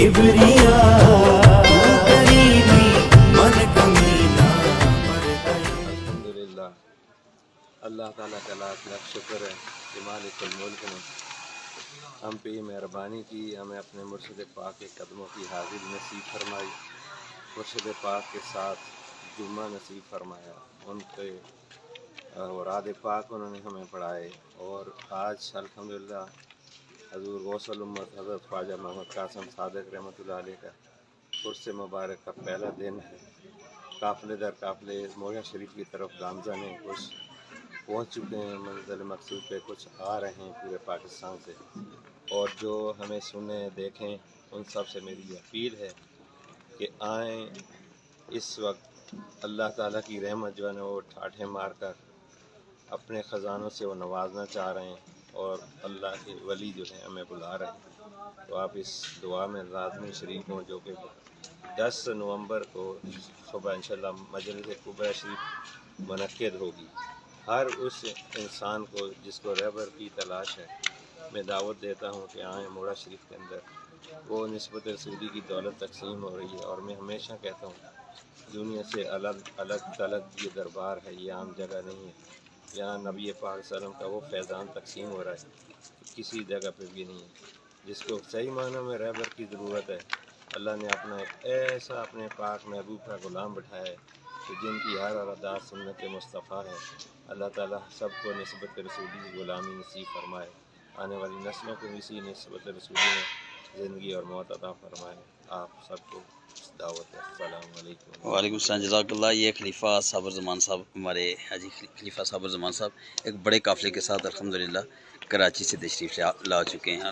کبریا کریمی من کمینا الحمدللہ اللہ تعالیٰ کا لاکھ لاکھ شکر ہے کہ مالک الملک نے ہم پہ مہربانی کی، ہمیں اپنے مرشد پاک کے قدموں کی حاضری نصیب فرمائی، مرشد پاک کے ساتھ جمعہ نصیب فرمایا، ان پہ اوراد پاک انہوں نے ہمیں پڑھائے، اور آج الحمدللہ حضور غوث الامت حضرت خواجہ محمد قاسم صادق رحمۃ اللہ علیہ کا عرس مبارک کا پہلا دن ہے۔ قافلے در قافلے مویا شریف کی طرف گامزن ہیں، کچھ پہنچ چکے ہیں منزل مقصود پہ، کچھ آ رہے ہیں پورے پاکستان سے، اور جو ہمیں سنیں دیکھیں ان سب سے میری اپیل ہے کہ آئیں۔ اس وقت اللہ تعالیٰ کی رحمت جو ہے نا وہ ٹھاٹھے مار کر اپنے خزانوں سے وہ نوازنا چاہ رہے ہیں، اور اللہ کے ولی جو ہیں ہمیں بلا رہے ہیں، تو آپ اس دعا میں لازمی شریک ہوں، جو کہ 10 نومبر کو صبح انشاءاللہ مجلس کبریٰ شریف منعقد ہوگی۔ ہر اس انسان کو جس کو رہبر کی تلاش ہے میں دعوت دیتا ہوں کہ آئیں موڑا شریف کے اندر۔ وہ نسبت رسولی کی دولت تقسیم ہو رہی ہے، اور میں ہمیشہ کہتا ہوں دنیا سے الگ تلگ یہ دربار ہے، یہ عام جگہ نہیں ہے، یہاں نبی پاک صلی اللہ علیہ وسلم کا وہ فیضان تقسیم ہو رہا ہے کسی جگہ پہ بھی نہیں ہے۔ جس کو صحیح معنی میں رہبر کی ضرورت ہے، اللہ نے اپنا ایک ایسا اپنے پاک محبوب کا غلام بٹھایا ہے کہ جن کی ہر ادا سنت مصطفیٰ ہے۔ اللہ تعالیٰ سب کو نسبت رسولی کی غلامی نصیب فرمائے، آنے والی نسلوں کو بھی اسی نسبت رسولی میں زندگی اور موت عطا فرمائے۔ آپ سب کو دعوت ہے۔ السلام علیکم۔ وعلیکم السلام، جزاک اللہ۔ یہ خلیفہ صابر زمان صاحب، ہمارے حاجی خلیفہ صابر زمان صاحب ایک بڑے قافلے کے ساتھ الحمدللہ کراچی سے تشریف لا چکے ہیں۔